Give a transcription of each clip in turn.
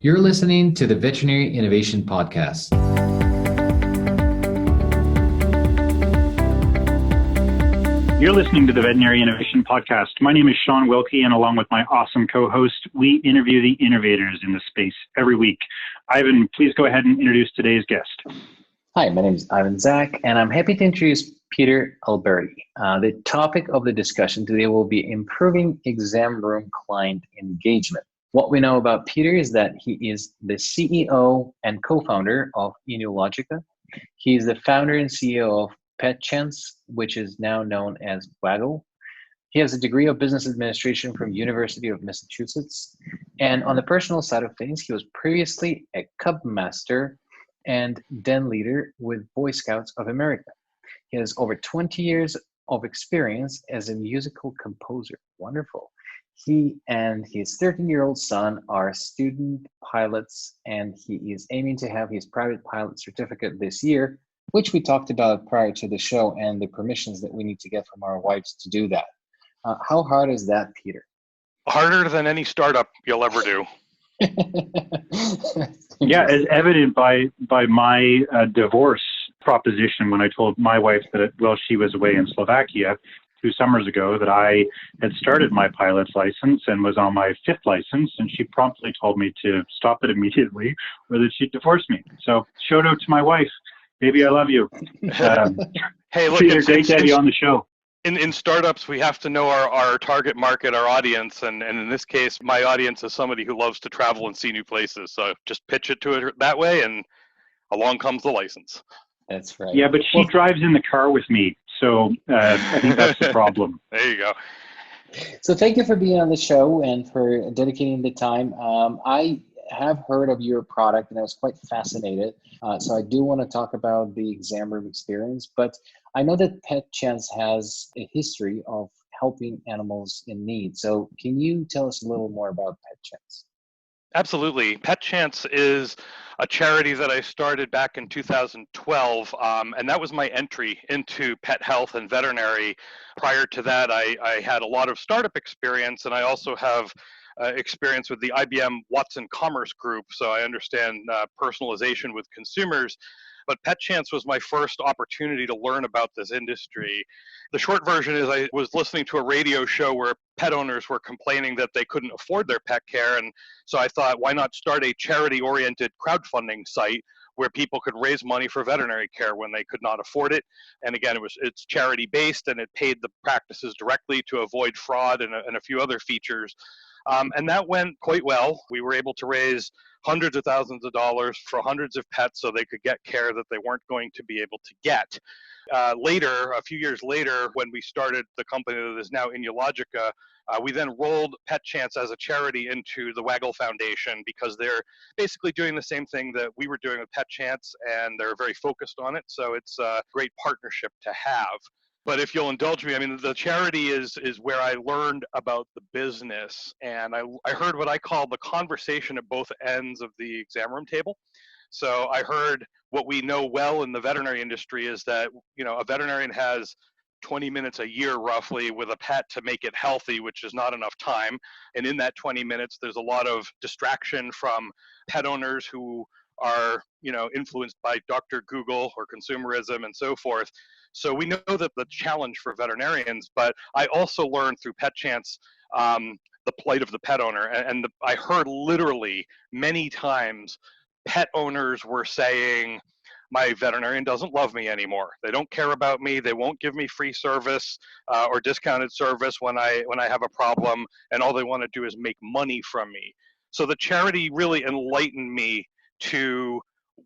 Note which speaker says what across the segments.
Speaker 1: You're listening to the Veterinary Innovation Podcast.
Speaker 2: You're listening to the Veterinary Innovation Podcast. My name is Shawn Wilkie, and along with my awesome co-host, we interview the innovators in the space every week. Ivan, please go ahead and introduce today's guest.
Speaker 3: Hi, my name is Ivan Zach, and I'm happy to introduce Peter Alberti. The topic of the discussion today will be improving exam room client engagement. What we know about Peter is that he is the CEO and co-founder of Inulogica. He is the founder and CEO of PetChance, which is now known as Waggle. He has a degree of business administration from University of Massachusetts. And on the personal side of things, he was previously a Cub Master and den leader with Boy Scouts of America. He has over 20 years of experience as a musical composer. Wonderful. He and his 13-year-old son are student pilots, and he is aiming to have his private pilot certificate this year, which we talked about prior to the show, and the permissions that we need to get from our wives to do that. How hard is that, Peter?
Speaker 4: Harder than any startup you'll ever do.
Speaker 2: Yeah, as evident by my divorce proposition when I told my wife that, she was away in Slovakia 2 summers ago, that I had started my pilot's license and was on my 5th license, and she promptly told me to stop it immediately or that she'd divorce me. So shout out to my wife. Baby, I love you.
Speaker 4: Hey, look,
Speaker 2: Peter, great to have you on the show.
Speaker 4: In startups, we have to know our target market, our audience, and in this case, my audience is somebody who loves to travel and see new places. So just pitch it to it that way, and along comes the license.
Speaker 3: That's right.
Speaker 2: Yeah, but she drives in the car with me, so I think that's the problem.
Speaker 4: There you go.
Speaker 3: So thank you for being on the show and for dedicating the time. I have heard of your product and I was quite fascinated. So I do want to talk about the exam room experience, but I know that PetChance has a history of helping animals in need. So can you tell us a little more about PetChance?
Speaker 4: Absolutely. PetChance is a charity that I started back in 2012, and that was my entry into pet health and veterinary. Prior to that, I had a lot of startup experience, and I also have experience with the IBM Watson Commerce Group, so I understand personalization with consumers. But PetChance was my first opportunity to learn about this industry. The short version is I was listening to a radio show where pet owners were complaining that they couldn't afford their pet care. And so I thought, why not start a charity-oriented crowdfunding site where people could raise money for veterinary care when they could not afford it. And again, it's charity-based, and it paid the practices directly to avoid fraud and a few other features. And that went quite well. We were able to raise hundreds of thousands of dollars for hundreds of pets so they could get care that they weren't going to be able to get. Later, a few years later, when we started the company that is now Inulogica, we then rolled PetChance as a charity into the Waggle Foundation because they're basically doing the same thing that we were doing with PetChance, and they're very focused on it. So it's a great partnership to have. But if you'll indulge me, I mean, the charity is where I learned about the business, and I heard what I call the conversation at both ends of the exam room table. So I heard what we know well in the veterinary industry is that, a veterinarian has 20 minutes a year roughly with a pet to make it healthy, which is not enough time. And in that 20 minutes, there's a lot of distraction from pet owners who are, influenced by Dr. Google or consumerism and so forth. So we know that the challenge for veterinarians, but I also learned through PetChance the plight of the pet owner. I heard literally many times pet owners were saying, my veterinarian doesn't love me anymore. They don't care about me. They won't give me free service or discounted service when I have a problem, and all they want to do is make money from me. So the charity really enlightened me to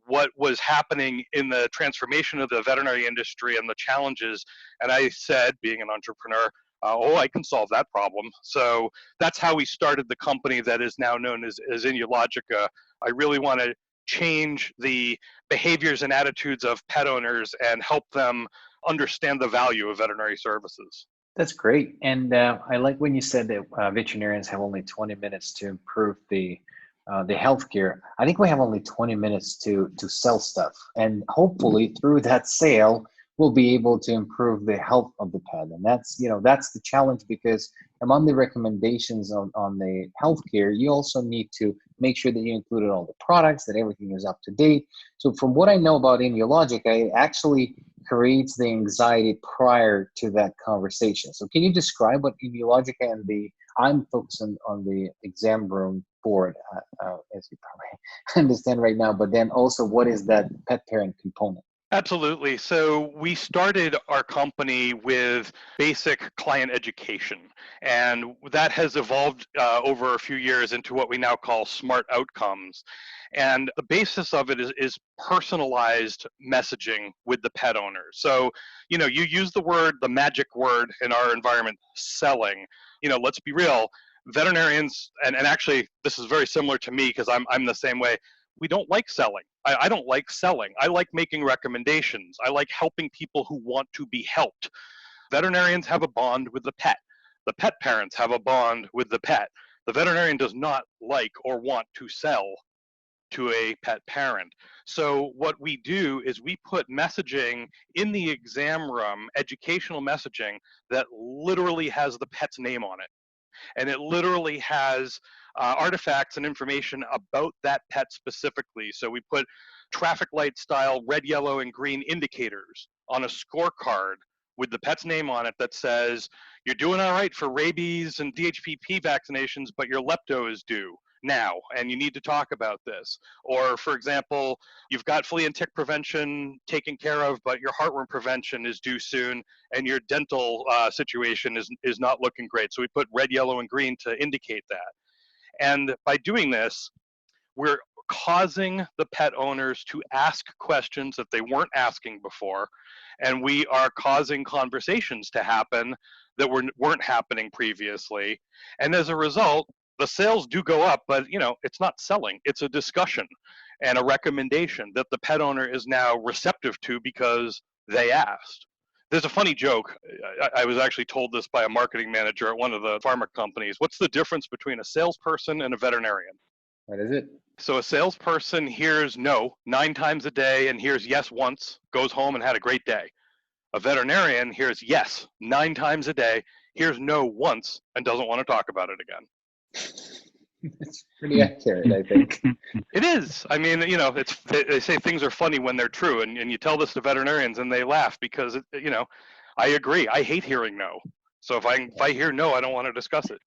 Speaker 4: what was happening in the transformation of the veterinary industry and the challenges. And I said, being an entrepreneur, I can solve that problem. So that's how we started the company that is now known as Inulogica. I really want to change the behaviors and attitudes of pet owners and help them understand the value of veterinary services.
Speaker 3: That's great. And I like when you said that veterinarians have only 20 minutes to improve the healthcare. I think we have only 20 minutes to sell stuff. And hopefully through that sale, will be able to improve the health of the pet. And that's, that's the challenge, because among the recommendations on the healthcare, you also need to make sure that you included all the products, that everything is up to date. So from what I know about Inulogica, it actually creates the anxiety prior to that conversation. So can you describe what Inulogica and I'm focusing on the exam room board, as you probably understand right now, but then also what is that pet parent component?
Speaker 4: Absolutely. So we started our company with basic client education, and that has evolved over a few years into what we now call smart outcomes. And the basis of it is personalized messaging with the pet owner. So, you use the magic word in our environment, selling. Let's be real, veterinarians, and actually this is very similar to me because I'm the same way. We don't like selling. I don't like selling. I like making recommendations. I like helping people who want to be helped. Veterinarians have a bond with the pet. The pet parents have a bond with the pet. The veterinarian does not like or want to sell to a pet parent. So what we do is we put messaging in the exam room, educational messaging that literally has the pet's name on it. And it literally has artifacts and information about that pet specifically. So we put traffic light style red, yellow, and green indicators on a scorecard with the pet's name on it that says, you're doing all right for rabies and DHPP vaccinations, but your lepto is due now, and you need to talk about this. Or, for example, you've got flea and tick prevention taken care of, but your heartworm prevention is due soon, and your dental situation is not looking great. So we put red, yellow, and green to indicate that. And by doing this, we're causing the pet owners to ask questions that they weren't asking before, and we are causing conversations to happen that weren't happening previously. And as a result, the sales do go up, but it's not selling. It's a discussion and a recommendation that the pet owner is now receptive to because they asked. There's a funny joke. I was actually told this by a marketing manager at one of the pharma companies. What's the difference between a salesperson and a veterinarian?
Speaker 3: What is it?
Speaker 4: So a salesperson hears no 9 times a day and hears yes once, goes home and had a great day. A veterinarian hears yes 9 times a day, hears no once, and doesn't want to talk about it again.
Speaker 3: It's pretty accurate, I think.
Speaker 4: It is. I mean, they say things are funny when they're true, and you tell this to veterinarians and they laugh because, I agree. I hate hearing no. So if I hear no, I don't want to discuss it.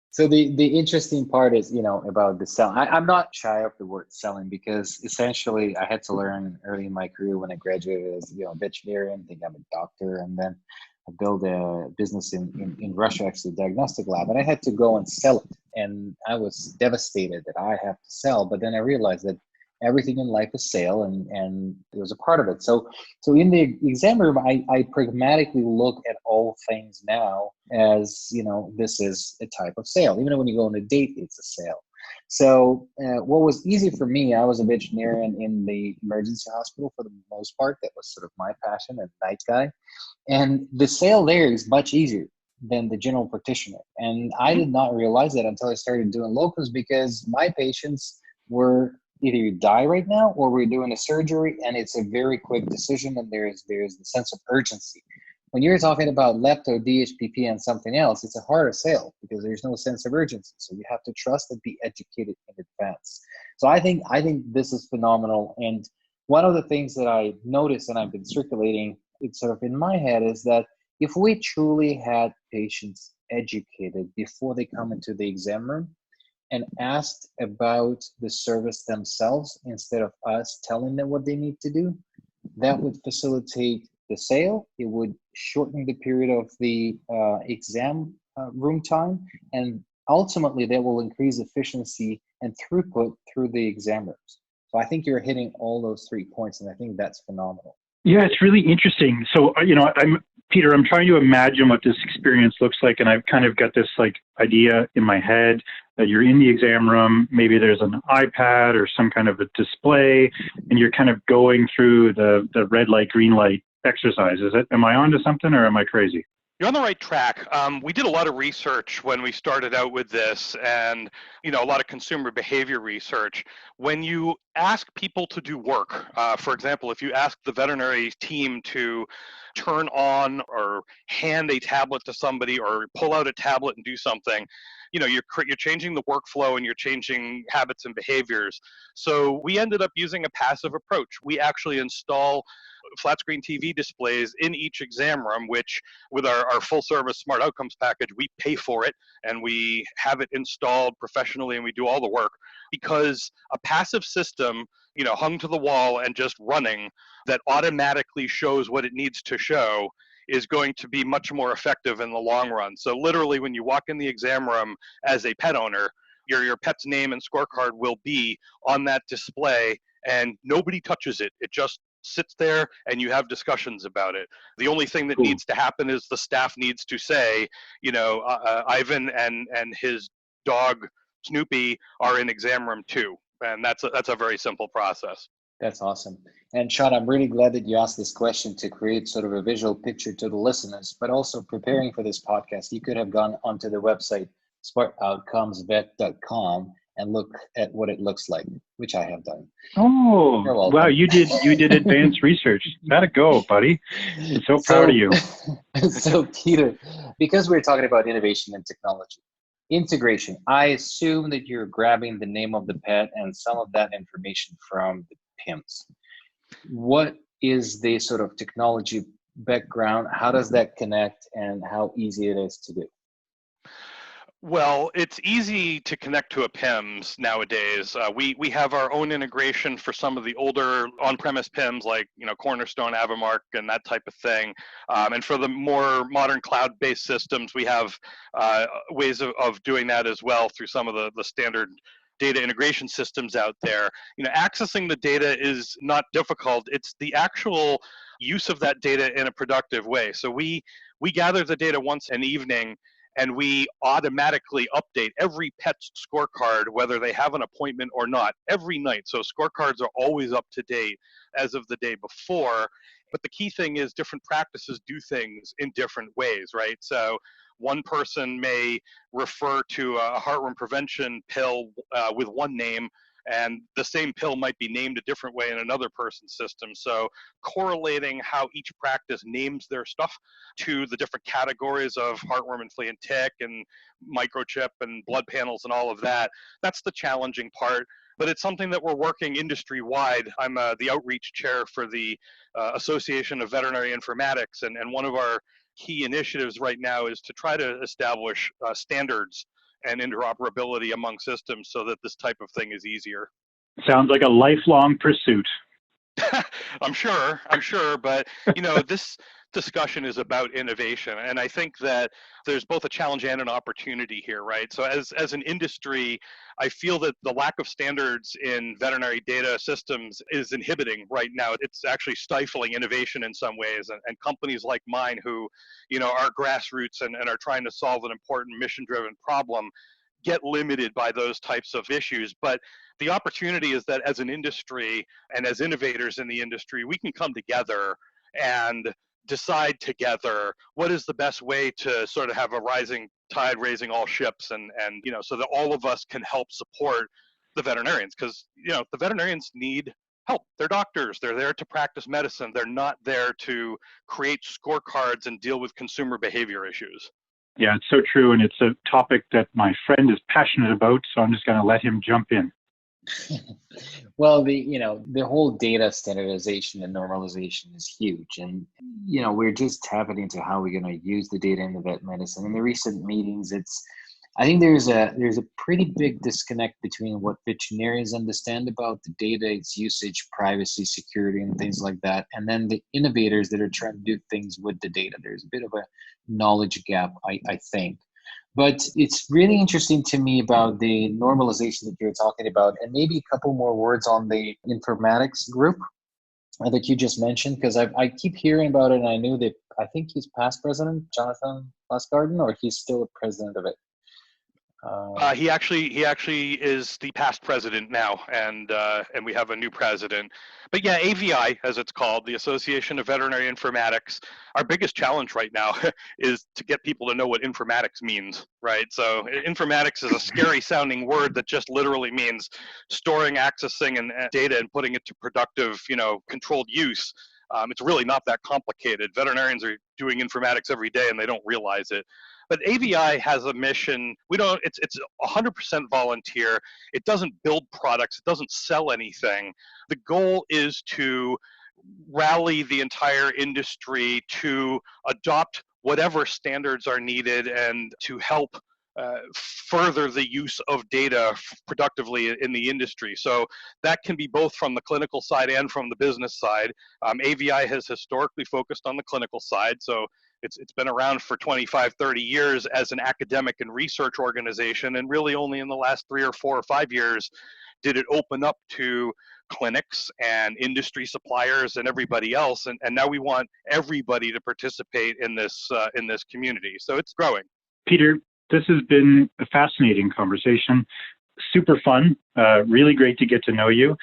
Speaker 3: So the interesting part is, about the selling. I'm not shy of the word selling because essentially I had to learn early in my career when I graduated as, a veterinarian, think I'm a doctor, and then I built a business in Russia, actually a diagnostic lab, and I had to go and sell it. And I was devastated that I have to sell, but then I realized that everything in life is sale, and it was a part of it. So in the exam room, I pragmatically look at all things now as, this is a type of sale. Even when you go on a date, it's a sale. So what was easy for me, I was a veterinarian in the emergency hospital for the most part. That was sort of my passion, a night guy. And the sale there is much easier than the general practitioner. And I did not realize that until I started doing locums, because my patients were either you die right now or we're doing a surgery, and it's a very quick decision, and there's the sense of urgency. When you're talking about lepto, DHPP, and something else, it's a harder sale because there's no sense of urgency. So you have to trust and be educated in advance. So I think this is phenomenal. And one of the things that I noticed, and I've been circulating, it's sort of in my head, is that if we truly had patients educated before they come into the exam room and asked about the service themselves instead of us telling them what they need to do, that would facilitate the sale. It would shorten the period of the exam room time, and ultimately that will increase efficiency and throughput through the exam rooms. So I think you're hitting all those 3 points, and I think that's phenomenal.
Speaker 2: Yeah, it's really interesting. So, Peter, I'm trying to imagine what this experience looks like, and I've kind of got this idea in my head that you're in the exam room, maybe there's an iPad or some kind of a display, and you're kind of going through the red light, green light exercises. Am I onto something, or am I crazy?
Speaker 4: You're on the right track. We did a lot of research when we started out with this, and a lot of consumer behavior research. When you ask people to do work, for example, if you ask the veterinary team to turn on or hand a tablet to somebody or pull out a tablet and do something, you're changing the workflow and you're changing habits and behaviors. So we ended up using a passive approach. We actually install flat screen TV displays in each exam room, which with our full service smart outcomes package, we pay for it and we have it installed professionally and we do all the work, because a passive system, hung to the wall and just running, that automatically shows what it needs to show, is going to be much more effective in the long run. So literally when you walk in the exam room as a pet owner, your pet's name and scorecard will be on that display and nobody touches it. It just sits there and you have discussions about it. The only thing that needs to happen is the staff needs to say, Ivan and his dog Snoopy are in exam room 2. And that's a very simple process.
Speaker 3: That's awesome. And Shawn, I'm really glad that you asked this question to create sort of a visual picture to the listeners, but also preparing for this podcast, you could have gone onto the website smartoutcomesvet.com and look at what it looks like, which I have done.
Speaker 2: Oh, wow, you did advanced research. Gotta go, buddy. I'm so proud of you.
Speaker 3: So Peter, because we're talking about innovation and technology, integration, I assume that you're grabbing the name of the pet and some of that information from the PIMS. What is the sort of technology background? How does that connect and how easy it is to do?
Speaker 4: Well, it's easy to connect to a PIMS nowadays. We have our own integration for some of the older on-premise PIMS like Cornerstone, Avamark, and that type of thing. And for the more modern cloud-based systems, we have ways of doing that as well through some of the standard data integration systems out there. Accessing the data is not difficult. It's the actual use of that data in a productive way. So we gather the data once an evening, and we automatically update every pet's scorecard, whether they have an appointment or not, every night. So scorecards are always up to date as of the day before. But the key thing is different practices do things in different ways, right? So one person may refer to a heartworm prevention pill with one name, and the same pill might be named a different way in another person's system. So correlating how each practice names their stuff to the different categories of heartworm and flea and tick and microchip and blood panels and all of that, that's the challenging part. But it's something that we're working industry-wide. I'm the outreach chair for the Association of Veterinary Informatics, and one of our key initiatives right now is to try to establish standards and interoperability among systems so that this type of thing is easier.
Speaker 2: Sounds like a lifelong pursuit.
Speaker 4: I'm sure, but this discussion is about innovation, and I think that there's both a challenge and an opportunity here, right? So as an industry, I feel that the lack of standards in veterinary data systems is inhibiting right now. It's actually stifling innovation in some ways, and companies like mine who, are grassroots and are trying to solve an important mission-driven problem get limited by those types of issues. But the opportunity is that as an industry and as innovators in the industry, we can come together and decide together what is the best way to sort of have a rising tide raising all ships, and so that all of us can help support the veterinarians, because the veterinarians need help. They're doctors. They're there to practice medicine. They're not there to create scorecards and deal with consumer behavior issues.
Speaker 2: Yeah, it's so true. And it's a topic that my friend is passionate about. So I'm just going to let him jump in.
Speaker 3: Well, the whole data standardization and normalization is huge. And, we're just tapping into how we're going to use the data in the vet medicine. In the recent meetings, I think there's a pretty big disconnect between what veterinarians understand about the data, its usage, privacy, security, and things like that, and then the innovators that are trying to do things with the data. There's a bit of a knowledge gap, I think. But it's really interesting to me about the normalization that you're talking about, and maybe a couple more words on the informatics group that you just mentioned, because I keep hearing about it, and I knew that I think he's past president, Jonathan Lasgarden, or he's still a president of it.
Speaker 4: He actually is the past president now, and we have a new president. But yeah, AVI, as it's called, the Association of Veterinary Informatics. Our biggest challenge right now is to get people to know what informatics means, right? So informatics is a scary sounding word that just literally means storing, accessing, and data and putting it to productive, controlled use. It's really not that complicated. Veterinarians are doing informatics every day and they don't realize it. But AVI has a mission. It's 100% volunteer. It doesn't build products. It doesn't sell anything. The goal is to rally the entire industry to adopt whatever standards are needed and to help further the use of data productively in the industry. So that can be both from the clinical side and from the business side. AVI has historically focused on the clinical side. So it's been around for 25, 30 years as an academic and research organization, and really only in the last 3 or 4 or 5 years did it open up to clinics and industry suppliers and everybody else. And now we want everybody to participate in this community. So it's growing.
Speaker 2: Peter, this has been a fascinating conversation, super fun, really great to get to know you,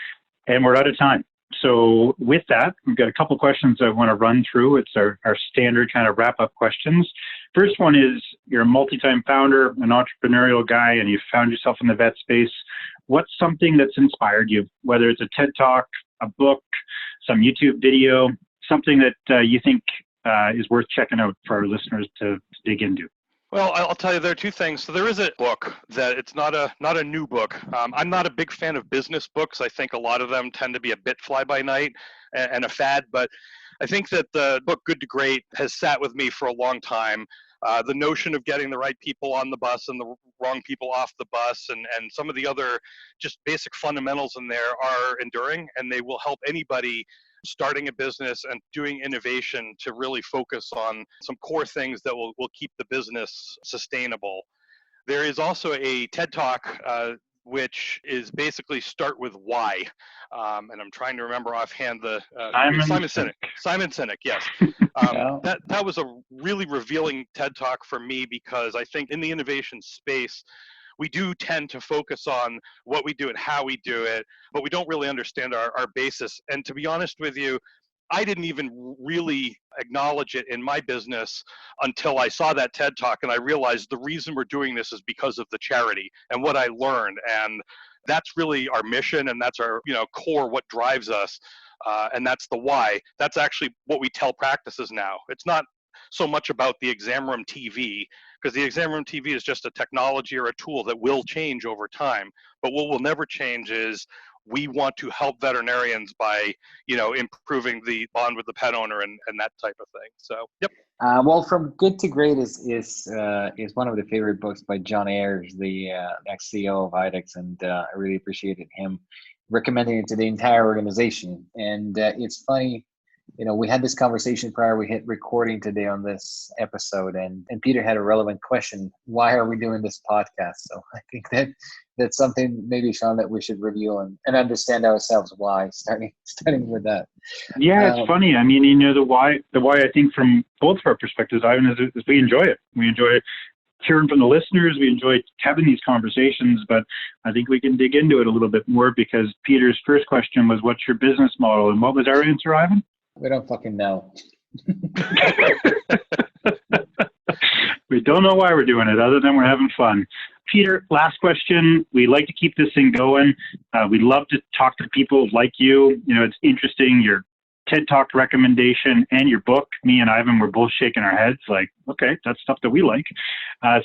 Speaker 2: and we're out of time. So with that, we've got a couple questions I want to run through. It's our standard kind of wrap-up questions. First one is, you're a multi-time founder, an entrepreneurial guy, and you've found yourself in the vet space. What's something that's inspired you, whether it's a TED Talk, a book, some YouTube video, something that you think is worth checking out for our listeners to dig into?
Speaker 4: Well, I'll tell you, there are two things. So there is a book that it's not a new book. I'm not a big fan of business books. I think a lot of them tend to be a bit fly-by-night and a fad. But I think that the book Good to Great has sat with me for a long time. The notion of getting the right people on the bus and the wrong people off the bus and some of the other just basic fundamentals in there are enduring, and they will help anybody starting a business and doing innovation to really focus on some core things that will keep the business sustainable. There is also a TED Talk which is basically Start with Why. And I'm trying to remember offhand the Simon Sinek. Simon Sinek, yes. That was a really revealing TED Talk for me, because I think in the innovation space, we do tend to focus on what we do and how we do it, but we don't really understand our basis. And to be honest with you, I didn't even really acknowledge it in my business until I saw that TED Talk, and I realized the reason we're doing this is because of the charity and what I learned. And that's really our mission, and that's our core, what drives us. And that's the why. That's actually what we tell practices now. It's not so much about the exam room TV, because the exam room TV is just a technology or a tool that will change over time. But what will never change is we want to help veterinarians by, improving the bond with the pet owner and that type of thing. So, yep.
Speaker 3: Well, From Good to Great is one of the favorite books by John Ayers, the ex-CEO of IDEX, and I really appreciated him recommending it to the entire organization. And it's funny, we had this conversation prior we hit recording today on this episode, and Peter had a relevant question: why are we doing this podcast? So I think that's something maybe, Shawn, that we should review and understand ourselves why, starting with that.
Speaker 2: Yeah, it's funny. I mean, the why I think from both of our perspectives, Ivan, is we enjoy it. We enjoy hearing from the listeners. We enjoy having these conversations, but I think we can dig into it a little bit more, because Peter's first question was, what's your business model? And what was our answer, Ivan?
Speaker 3: We don't fucking know.
Speaker 2: We don't know why we're doing it, other than we're having fun. Peter, last question. We like to keep this thing going. We'd love to talk to people like you. It's interesting, your TED Talk recommendation and your book. Me and Ivan were both shaking our heads like, okay, that's stuff that we like.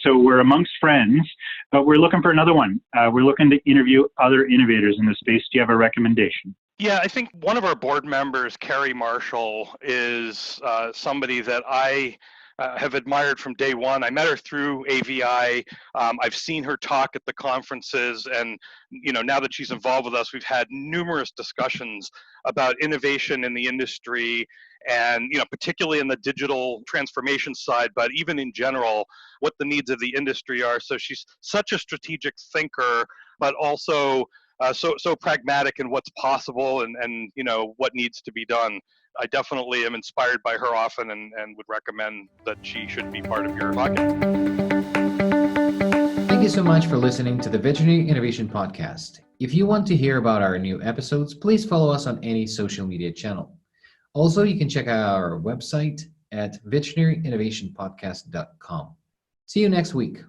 Speaker 2: So we're amongst friends, but we're looking for another one. We're looking to interview other innovators in this space. Do you have a recommendation?
Speaker 4: Yeah, I think one of our board members, Carrie Marshall, is somebody that I have admired from day one. I met her through AVI. I've seen her talk at the conferences, and now that she's involved with us, we've had numerous discussions about innovation in the industry, and particularly in the digital transformation side, but even in general, what the needs of the industry are. So she's such a strategic thinker, but also so pragmatic in what's possible and what needs to be done. I definitely am inspired by her often and would recommend that she should be part of your podcast.
Speaker 1: Thank you so much for listening to the Veterinary Innovation Podcast. If you want to hear about our new episodes, please follow us on any social media channel. Also, you can check out our website at veterinaryinnovationpodcast.com. See you next week.